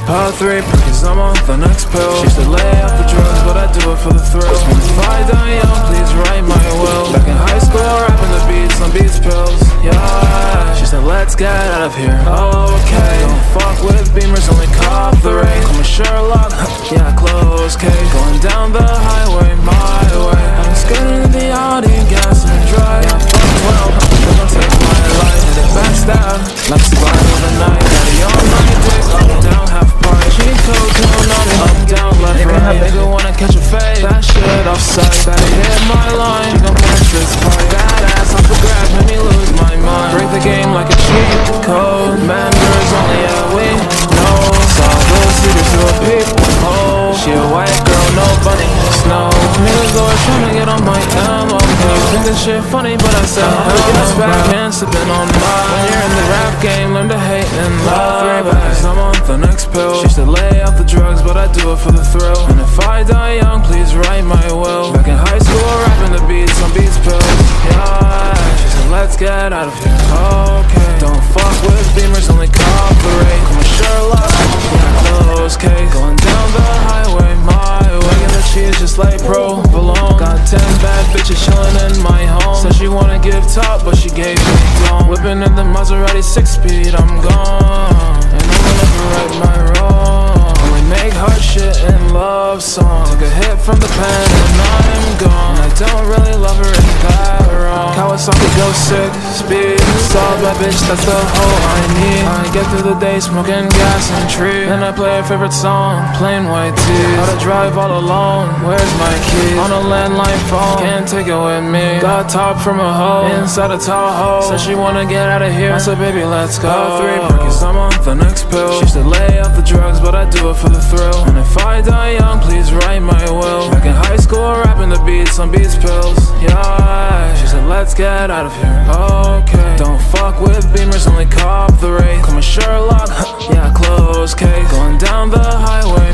Part 3, because I'm on the next pill. She said lay off the drugs, but I do it for the thrill. And if I die young, please write my will. Back in high school, rapping the beats on Beats pills. Yeah, she said let's get out of here. Okay, don't fuck with beamers, only cop the rain. Call me Sherlock, yeah, close case. Going down the highway, my way. I'm skidding in the Audi, gas and dry. Yeah, fuck well, don't take my life. Hit it backstab, like survival of the night. Daddy on my dick, up down, half part. Cheat code, tune on me, up down, left, right. Nigga wanna catch a fade, that shit offside. Better hit my line, gon' catch this party. Badass off the grab, made me lose my mind. Break the game like a cheat code. Members only, yeah, we know. Saw those secrets to a peep hole. She a white girl, no bunny, snow. Niggas always tryna get on my ammo. You think this shit funny, but I said hell no. Back and sipping on mine. When you're in the rap game, learn to hate and love. Because I'm on the next pill. She said lay off the drugs, but I do it for the thrill. And if I die young, please write my will. Back in high school, rapping the beats on Beats pills. Yeah, she said let's get out of here. Okay, don't fuck with beamers, only cooperate. Call me Sherlock, yeah, close case. Going down the highway, my way. And the cheese just like provolone. Got 10 bad bitches chillin' in my home. Said she wanna give top, but she gave me dome. Whipping in the Maserati 6-speed, I'm gone. And I will never right my wrong. Only make hard shit in love songs. Took a hit from the pen and I'm gone. I don't really love her, is that wrong? Kawasaki go 6-speed. Saw that bitch, that's the hoe I need. I get through the day smoking gas and tree. Then I play a favorite song, plain white tees. Gotta drive all alone, where's my keys? On a landline phone, can't take it with me. Got top from a hoe, inside a Tahoe. Said she wanna get out of here, I said baby let's go. Part 3, because I'm on the next pill. She said lay off the drugs, but I do it for the thrill. And if I die young, please write my will. Back in high school, rapping the beats on Beats pills. Yeah, she said let's get out of here. Okay, don't fuck with beamers, only cop the rate. Call me Sherlock, yeah, close case. Going down the highway,